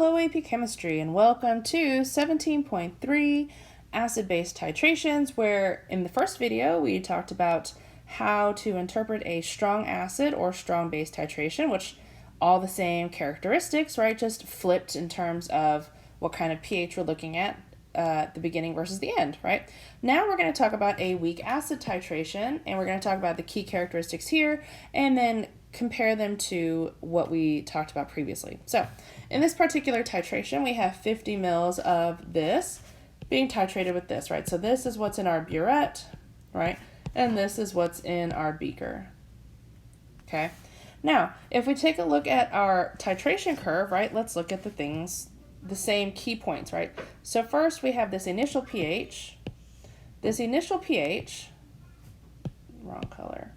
Hello AP Chemistry and welcome to 17.3 acid-base titrations, where in the first video we talked about how to interpret a strong acid or strong base titration, which all the same characteristics, right? Just flipped in terms of what kind of pH we're looking at the beginning versus the end, right? Now we're going to talk about a weak acid titration, and we're going to talk about the key characteristics here and then compare them to what we talked about previously. So in this particular titration, we have 50 mils of this being titrated with this, right? So this is what's in our burette, right? And this is what's in our beaker, okay? Now, if we take a look at our titration curve, right, let's look at the same key points, right? So first we have this initial pH. This initial pH, wrong color,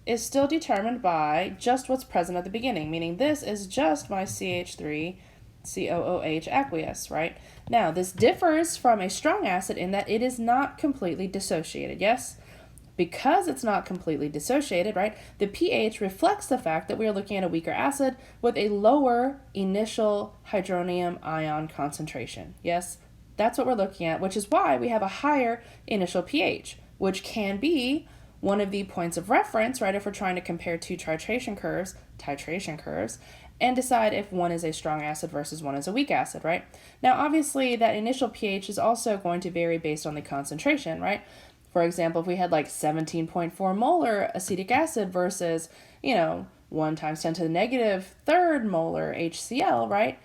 is still determined by just what's present at the beginning, meaning this is just my CH3 COOH aqueous, right? Now, this differs from a strong acid in that it is not completely dissociated, yes? Because it's not completely dissociated, right, the pH reflects the fact that we are looking at a weaker acid with a lower initial hydronium ion concentration, yes? That's what we're looking at, which is why we have a higher initial pH, which can be one of the points of reference, right, if we're trying to compare two titration curves, and decide if one is a strong acid versus one is a weak acid, right? Now, obviously, that initial pH is also going to vary based on the concentration, right? For example, if we had like 17.4 molar acetic acid versus, 1 times 10 to the negative third molar HCl, right?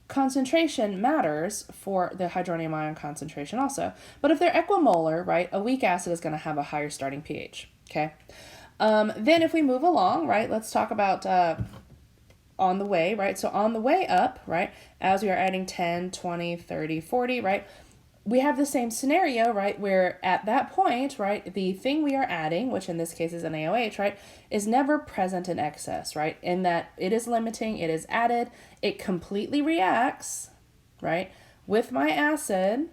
Concentration matters for the hydronium ion concentration also. But if they're equimolar, right, a weak acid is going to have a higher starting pH, okay? Then if we move along, right, let's talk about on the way, right? So on the way up, right, as we are adding 10, 20, 30, 40, right, we have the same scenario, right, where at that point, right, the thing we are adding, which in this case is NaOH, right, is never present in excess, right, in that it is limiting, it is added, it completely reacts, right, with my acid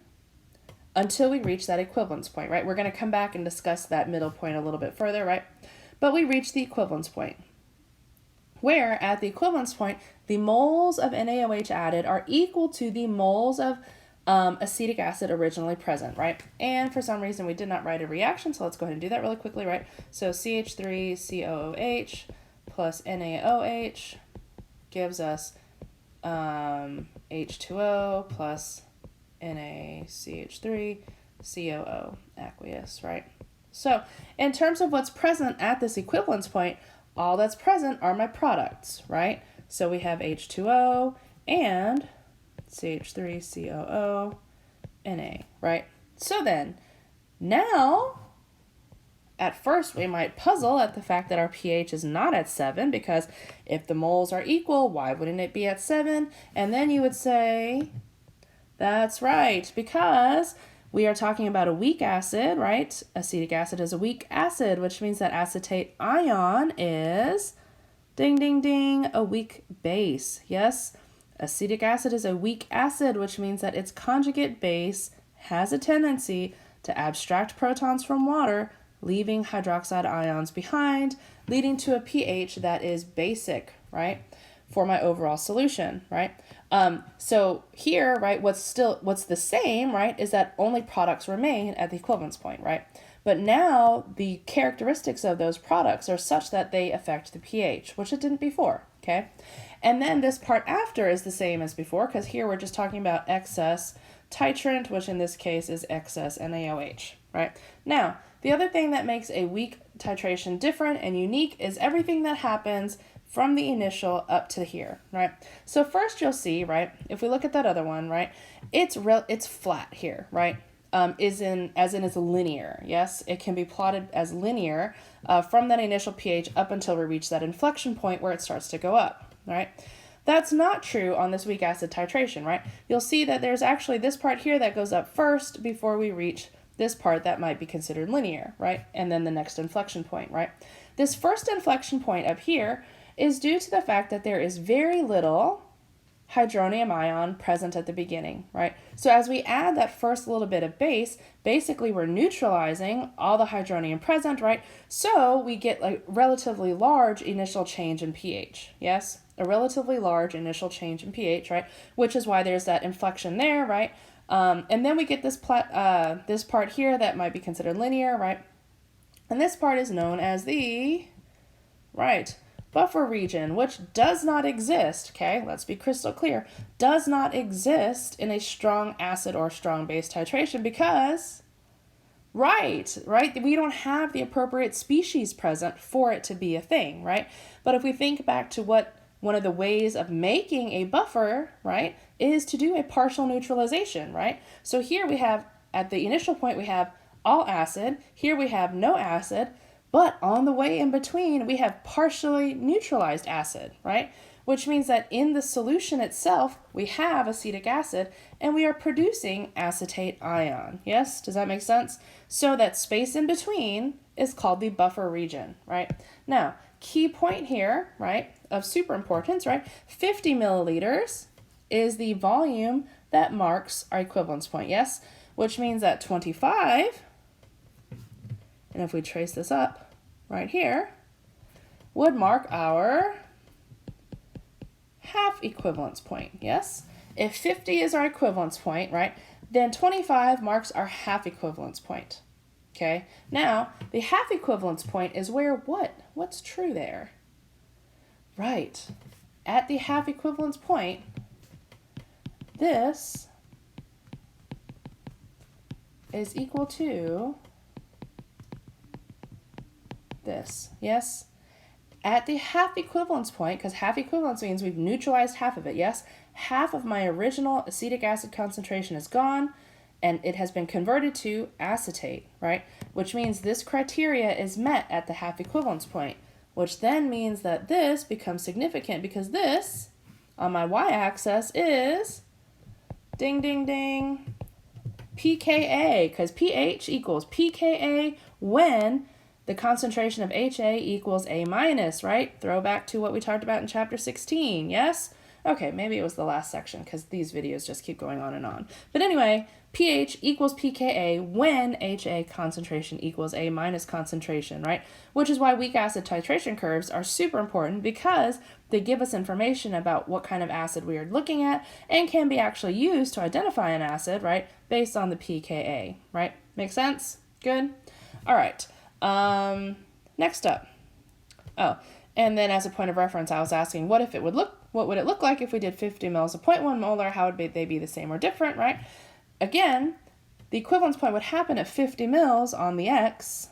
until we reach that equivalence point, right? We're going to come back and discuss that middle point a little bit further, right? But we reach the equivalence point, where at the equivalence point, the moles of NaOH added are equal to the moles of acetic acid originally present, right? And for some reason we did not write a reaction, so let's go ahead and do that really quickly, right? So CH3COOH plus NaOH gives us H2O plus NaCH3COO aqueous, right? So in terms of what's present at this equivalence point, all that's present are my products, right? So we have H2O and CH3COO Na, right? So then, now, at first we might puzzle at the fact that our pH is not at 7, because if the moles are equal, why wouldn't it be at 7? And then you would say, that's right, because we are talking about a weak acid, right? Acetic acid is a weak acid, which means that acetate ion is, ding, ding, ding, a weak base, yes? Acetic acid is a weak acid, which means that its conjugate base has a tendency to abstract protons from water, leaving hydroxide ions behind, leading to a pH that is basic, right, for my overall solution, right? So here, right, what's the same, right, is that only products remain at the equivalence point, right? But now the characteristics of those products are such that they affect the pH, which it didn't before, okay? And then this part after is the same as before, because here we're just talking about excess titrant, which in this case is excess NaOH, right? Now, the other thing that makes a weak titration different and unique is everything that happens from the initial up to here, right? So first you'll see, right, if we look at that other one, right, it's flat here, right? As in it's linear, yes? It can be plotted as linear from that initial pH up until we reach that inflection point where it starts to go up, right? That's not true on this weak acid titration, right? You'll see that there's actually this part here that goes up first before we reach this part that might be considered linear, right? And then the next inflection point, right? This first inflection point up here is due to the fact that there is very little hydronium ion present at the beginning, right? So as we add that first little bit of base, basically we're neutralizing all the hydronium present, right? So we get a relatively large initial change in pH, yes? a relatively large initial change in pH, right? Which is why there's that inflection there, right? And then we get this part here that might be considered linear, right? And this part is known as the, right, buffer region, which does not exist, okay? Let's be crystal clear. Does not exist in a strong acid or strong base titration because, right, we don't have the appropriate species present for it to be a thing, right? But if we think back to what one of the ways of making a buffer, right, is to do a partial neutralization, right? So here we have, at the initial point, we have all acid. Here we have no acid. But on the way in between, we have partially neutralized acid, right? Which means that in the solution itself, we have acetic acid, and we are producing acetate ion. Yes? Does that make sense? So that space in between is called the buffer region, right? Now, key point here, right, of super importance, right? 50 milliliters is the volume that marks our equivalence point, yes? Which means that 25, and if we trace this up right here, would mark our half equivalence point, yes? If 50 is our equivalence point, right, then 25 marks our half equivalence point, okay? Now, the half equivalence point is where what? What's true there? Right. At the half equivalence point, this is equal to this, yes? At the half equivalence point, because half equivalence means we've neutralized half of it, yes? Half of my original acetic acid concentration is gone, and it has been converted to acetate, right? Which means this criteria is met at the half equivalence point, which then means that this becomes significant because this, on my y-axis, is, ding, ding, ding, pKa, because pH equals pKa when the concentration of HA equals A minus, right? Throw back to what we talked about in chapter 16, yes? Okay, maybe it was the last section because these videos just keep going on and on. But anyway, pH equals pKa when HA concentration equals A minus concentration, right? Which is why weak acid titration curves are super important because they give us information about what kind of acid we are looking at and can be actually used to identify an acid, right? Based on the pKa, right? Make sense? Good? All right. Next up. Oh, and then as a point of reference, I was asking what would it look like if we did 50 mils of 0.1 molar? How would they be the same or different, right? Again, the equivalence point would happen at 50 mils on the X,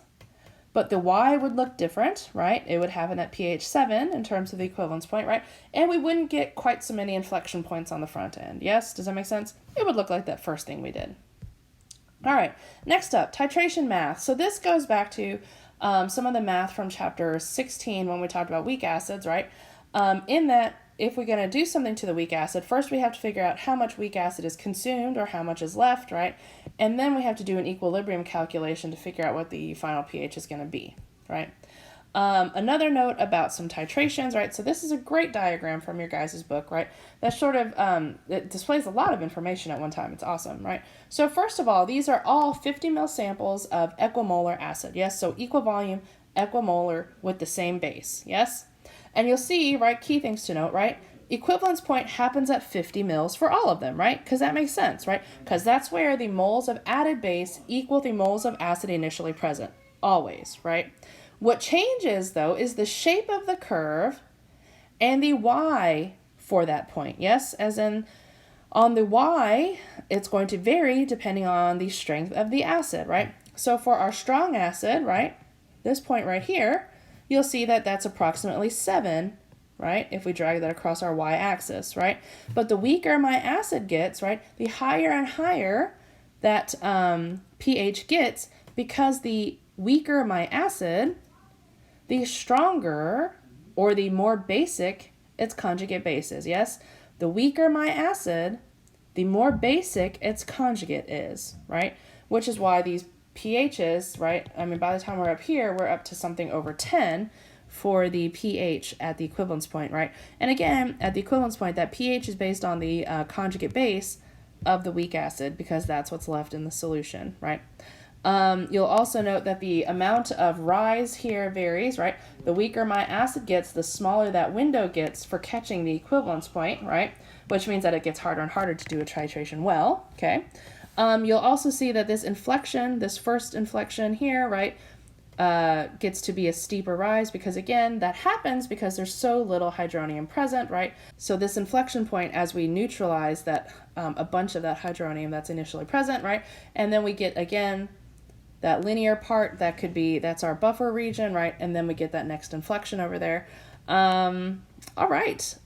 but the Y would look different, right? It would happen at pH 7 in terms of the equivalence point, right? And we wouldn't get quite so many inflection points on the front end. Yes? Does that make sense? It would look like that first thing we did. All right, next up, titration math. So this goes back to some of the math from chapter 16 when we talked about weak acids, right? In that, if we're going to do something to the weak acid, first we have to figure out how much weak acid is consumed or how much is left, right? And then we have to do an equilibrium calculation to figure out what the final pH is going to be, right? Another note about some titrations, right? So this is a great diagram from your guys' book, right? That sort of, it displays a lot of information at one time. It's awesome, right? So first of all, these are all 50 ml samples of equimolar acid, yes? So equal volume, equimolar with the same base, yes? And you'll see, right, key things to note, right? Equivalence point happens at 50 mils for all of them, right? Because that makes sense, right? Because that's where the moles of added base equal the moles of acid initially present, always, right? What changes, though, is the shape of the curve and the y for that point, yes? As in, on the y, it's going to vary depending on the strength of the acid, right? So for our strong acid, right, this point right here, you'll see that that's approximately 7, right, if we drag that across our y-axis, right? But the weaker my acid gets, right, the higher and higher that pH gets, because the weaker my acid, the stronger or the more basic its conjugate base is, yes? The weaker my acid, the more basic its conjugate is, right? Which is why these pHs, right, I mean, by the time we're up here, we're up to something over 10 for the pH at the equivalence point, right? And again, at the equivalence point, that pH is based on the conjugate base of the weak acid because that's what's left in the solution, right? You'll also note that the amount of rise here varies, right? The weaker my acid gets, the smaller that window gets for catching the equivalence point, right? Which means that it gets harder and harder to do a titration well, okay? You'll also see that this inflection, this first inflection here, right, gets to be a steeper rise because, again, that happens because there's so little hydronium present, right? So this inflection point, as we neutralize that a bunch of that hydronium that's initially present, right? And then we get, again, that linear part, that's our buffer region, right? And then we get that next inflection over there. All right.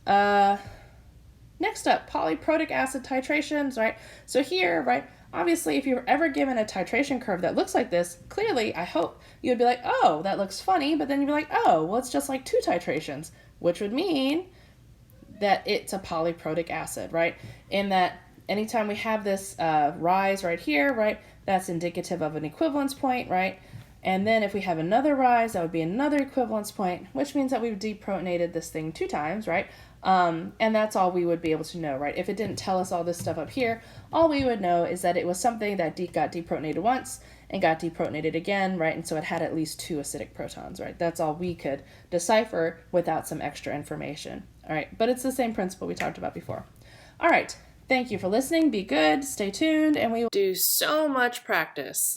Next up, polyprotic acid titrations, right? So here, right, obviously, if you're ever given a titration curve that looks like this, clearly, I hope you would be like, oh, that looks funny, but then you'd be like, oh, well, it's just like 2 titrations, which would mean that it's a polyprotic acid, right? In that anytime we have this rise right here, right, that's indicative of an equivalence point, right? And then if we have another rise, that would be another equivalence point, which means that we've deprotonated this thing 2 times, right? And that's all we would be able to know, right? If it didn't tell us all this stuff up here, all we would know is that it was something that got deprotonated once and got deprotonated again, right? And so it had at least 2 acidic protons, right? That's all we could decipher without some extra information, all right? But it's the same principle we talked about before. All right, thank you for listening. Be good, stay tuned, and we will do so much practice.